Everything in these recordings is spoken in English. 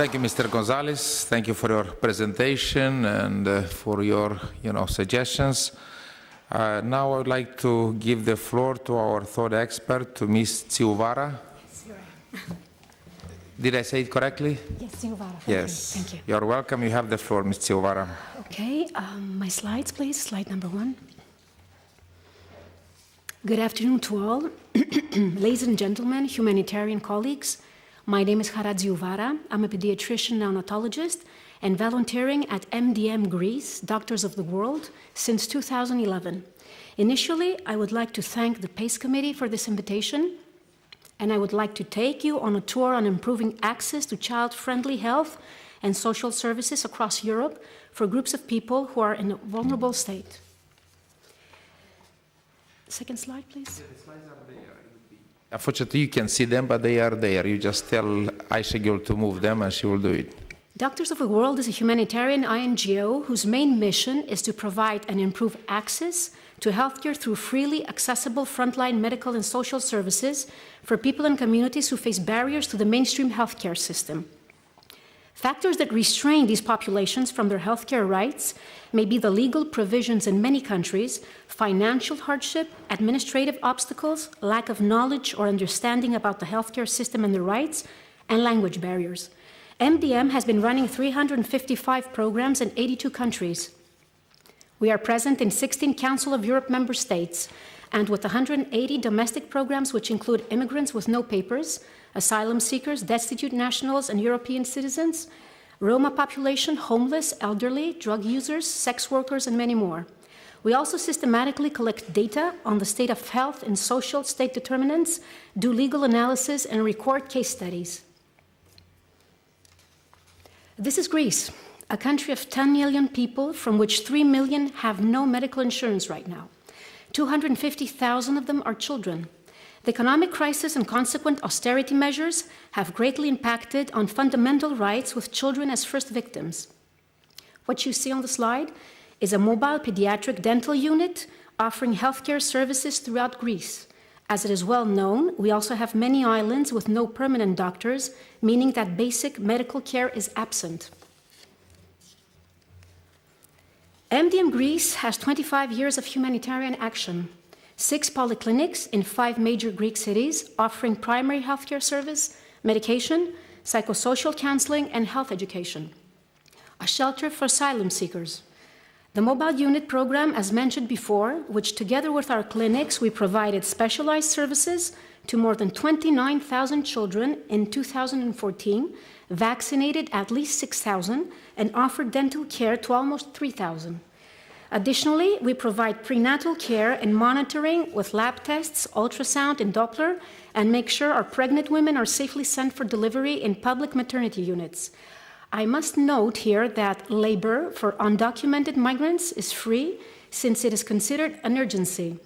Thank you, Mr. Gonzalez. Thank you for your presentation and for your, suggestions. Now I would like to give the floor to our third expert, to Ms. TZIOUVARA. Yes, you're right. Did I say it correctly? Yes, TZIOUVARA. Yes. Thank you. You're welcome. You have the floor, Ms. TZIOUVARA. Okay, my slides, please. Slide number 1. Good afternoon to all. Ladies and gentlemen, humanitarian colleagues. My name is Xara TZIOUVARA. I'm a pediatrician neonatologist and volunteering at MDM Greece, Doctors of the World, since 2011. Initially, I would like to thank the PACE Committee for this invitation, and I would like to take you on a tour on improving access to child-friendly health and social services across Europe for groups of people who are in a vulnerable state. Second slide, please. The slides are there. Unfortunately, you can see them, but they are there. You just tell Aishegul to move them, and she will do it. Doctors of the World is a humanitarian INGO whose main mission is to provide and improve access to healthcare through freely accessible frontline medical and social services for people and communities who face barriers to the mainstream healthcare system. Factors that restrain these populations from their healthcare rights may be the legal provisions in many countries, financial hardship, administrative obstacles, lack of knowledge or understanding about the healthcare system and their rights, and language barriers. MDM has been running 355 programs in 82 countries. We are present in 16 Council of Europe member states, and with 180 domestic programs which include immigrants with no papers, asylum seekers, destitute nationals and European citizens, Roma population, homeless, elderly, drug users, sex workers, and many more. We also systematically collect data on the state of health and social state determinants, do legal analysis, and record case studies. This is Greece, a country of 10 million people, from which 3 million have no medical insurance right now. 250,000 of them are children. The economic crisis and consequent austerity measures have greatly impacted on fundamental rights, with children as first victims. What you see on the slide is a mobile pediatric dental unit offering healthcare services throughout Greece. As it is well known, we also have many islands with no permanent doctors, meaning that basic medical care is absent. MDM Greece has 25 years of humanitarian action. 6 polyclinics in 5 major Greek cities offering primary healthcare service, medication, psychosocial counseling, and health education. A shelter for asylum seekers. The mobile unit program, as mentioned before, which together with our clinics, we provided specialized services to more than 29,000 children in 2014, vaccinated at least 6,000, and offered dental care to almost 3,000. Additionally, we provide prenatal care and monitoring with lab tests, ultrasound, and Doppler, and make sure our pregnant women are safely sent for delivery in public maternity units. I must note here that labor for undocumented migrants is free, since it is considered an urgency.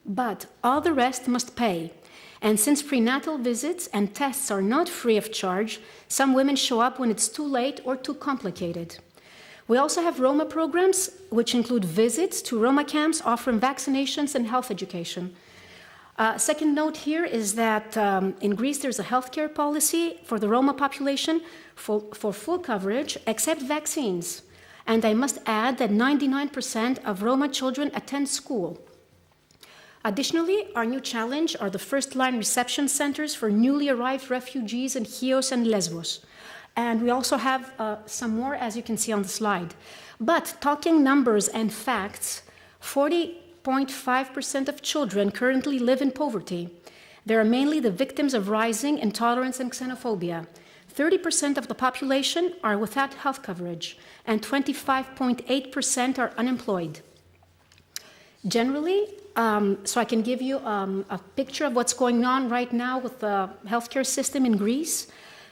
But all the rest must pay. And since prenatal visits and tests are not free of charge, some women show up when it's too late or too complicated. We also have Roma programs, which include visits to Roma camps offering vaccinations and health education. Second note here is that in Greece there's a healthcare policy for the Roma population for full coverage except vaccines. And I must add that 99% of Roma children attend school. Additionally, our new challenge are the first-line reception centers for newly arrived refugees in Chios and Lesbos. And we also have some more, as you can see on the slide. But talking numbers and facts, 40.5% of children currently live in poverty. They are mainly the victims of rising intolerance and xenophobia. 30% of the population are without health coverage, and 25.8% are unemployed. Generally, so I can give you a picture of what's going on right now with the healthcare system in Greece.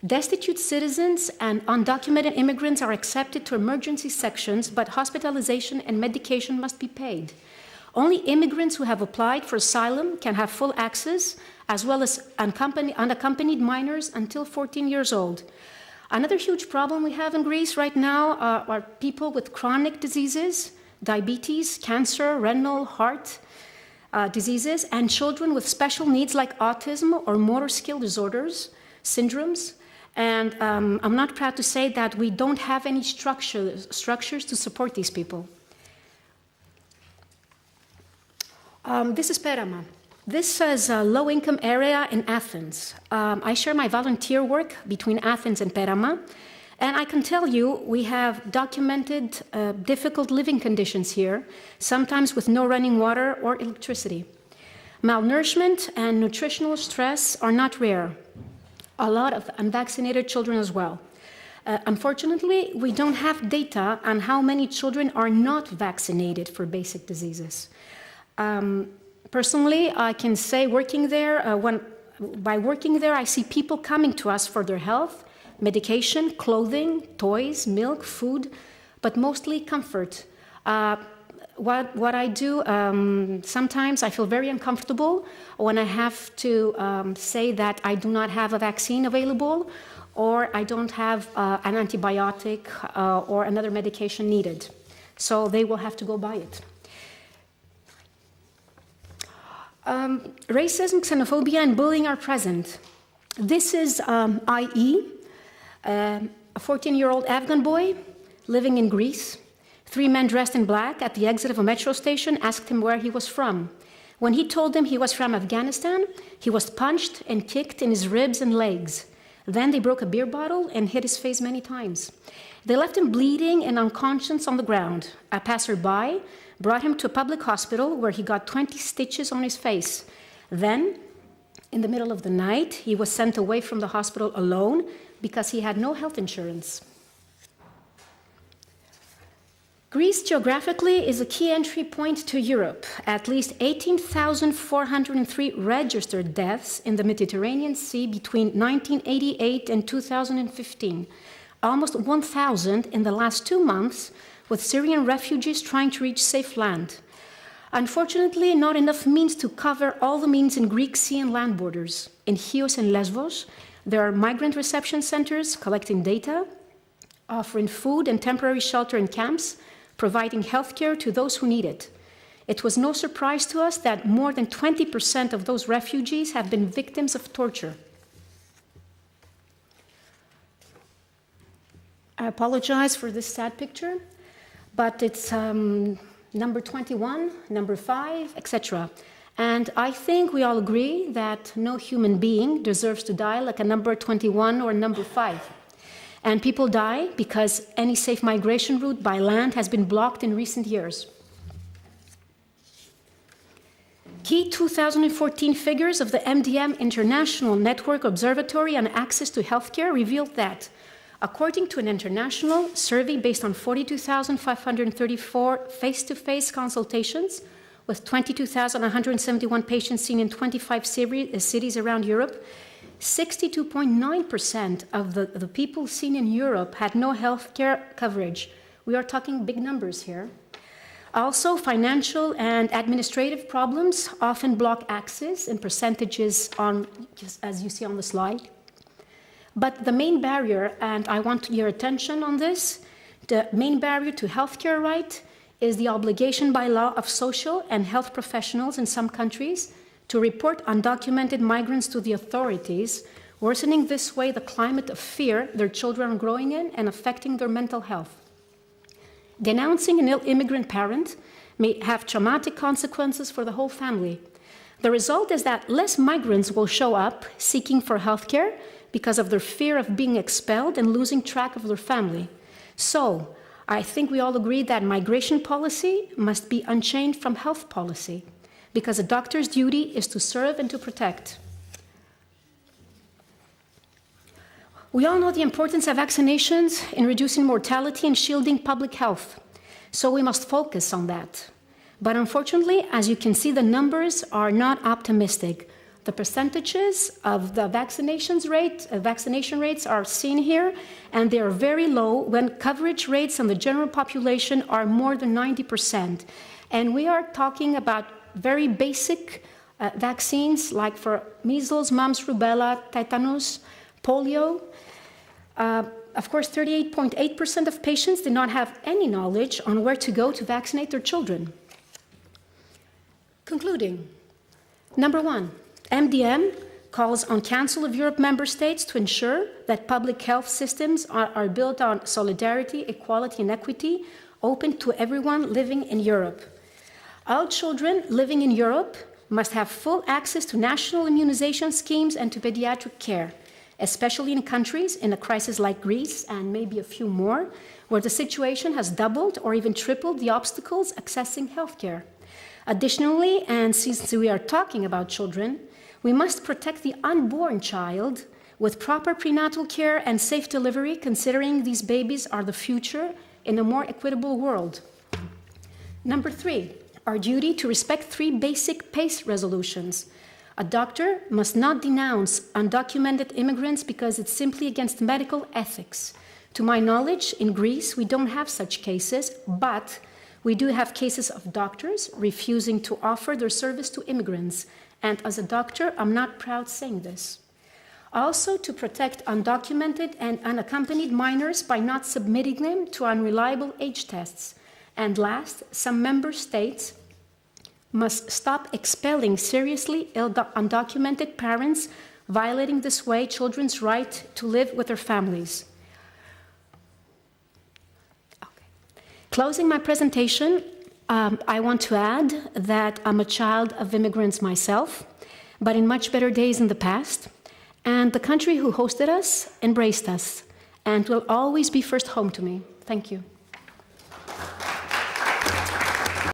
Destitute citizens and undocumented immigrants are accepted to emergency sections, but hospitalization and medication must be paid. Only immigrants who have applied for asylum can have full access, as well as unaccompanied minors until 14 years old. Another huge problem we have in Greece right now are people with chronic diseases, diabetes, cancer, renal, heart diseases, and children with special needs like autism or motor skill disorders, syndromes. And I'm not proud to say that we don't have any structures to support these people. This is Perama. This is a low-income area in Athens. I share my volunteer work between Athens and Perama, and I can tell you we have documented difficult living conditions here, sometimes with no running water or electricity. Malnourishment and nutritional stress are not rare. A lot of unvaccinated children as well. Unfortunately, we don't have data on how many children are not vaccinated for basic diseases. Personally, I can say by working there, I see people coming to us for their health, medication, clothing, toys, milk, food, but mostly comfort. What I do, sometimes I feel very uncomfortable when I have to say that I do not have a vaccine available or I don't have an antibiotic or another medication needed. So they will have to go buy it. Racism, xenophobia, and bullying are present. This is IE, a 14-year-old Afghan boy living in Greece. 3 men dressed in black at the exit of a metro station asked him where he was from. When he told them he was from Afghanistan, he was punched and kicked in his ribs and legs. Then they broke a beer bottle and hit his face many times. They left him bleeding and unconscious on the ground. A passerby brought him to a public hospital where he got 20 stitches on his face. Then, in the middle of the night, he was sent away from the hospital alone because he had no health insurance. Greece geographically is a key entry point to Europe. At least 18,403 registered deaths in the Mediterranean Sea between 1988 and 2015. Almost 1,000 in the last 2 months, with Syrian refugees trying to reach safe land. Unfortunately, not enough means to cover all the means in Greek sea and land borders. In Chios and Lesbos, there are migrant reception centers collecting data, offering food and temporary shelter in camps, providing healthcare to those who need it. It was no surprise to us that more than 20% of those refugees have been victims of torture. I apologize for this sad picture, but it's number 21, number 5, etc. And I think we all agree that no human being deserves to die like a number 21 or number 5. And people die because any safe migration route by land has been blocked in recent years. Key 2014 figures of the MDM International Network Observatory on Access to Healthcare revealed that, according to an international survey based on 42,534 face-to-face consultations with 22,171 patients seen in 25 cities around Europe, 62.9% of the people seen in Europe had no healthcare coverage. We are talking big numbers here. Also, financial and administrative problems often block access in percentages just as you see on the slide. But the main barrier, and I want your attention on this, the main barrier to healthcare right is the obligation by law of social and health professionals in some countries to report undocumented migrants to the authorities, worsening this way the climate of fear their children are growing in and affecting their mental health. Denouncing an immigrant parent may have traumatic consequences for the whole family. The result is that less migrants will show up seeking for healthcare because of their fear of being expelled and losing track of their family. So, I think we all agree that migration policy must be unchained from health policy, because a doctor's duty is to serve and to protect. We all know the importance of vaccinations in reducing mortality and shielding public health, so we must focus on that. But unfortunately, as you can see, the numbers are not optimistic. The percentages of the vaccination rates are seen here, and they are very low when coverage rates on the general population are more than 90%. And we are talking about very basic vaccines like for measles, mumps, rubella, tetanus, polio. Of course, 38.8% of patients did not have any knowledge on where to go to vaccinate their children. Concluding, number 1, MDM calls on Council of Europe member states to ensure that public health systems are built on solidarity, equality, and equity, open to everyone living in Europe. All children living in Europe must have full access to national immunization schemes and to pediatric care, especially in countries in a crisis like Greece and maybe a few more, where the situation has doubled or even tripled the obstacles accessing healthcare. Additionally, and since we are talking about children, we must protect the unborn child with proper prenatal care and safe delivery, considering these babies are the future in a more equitable world. Number 3, our duty to respect 3 basic PACE resolutions. A doctor must not denounce undocumented immigrants because it's simply against medical ethics. To my knowledge, in Greece, we don't have such cases, but we do have cases of doctors refusing to offer their service to immigrants. And as a doctor, I'm not proud saying this. Also, to protect undocumented and unaccompanied minors by not submitting them to unreliable age tests. And last, some member states must stop expelling seriously undocumented parents, violating this way children's right to live with their families. Okay. Closing my presentation, I want to add that I'm a child of immigrants myself, but in much better days in the past, and the country who hosted us embraced us and will always be first home to me. Thank you.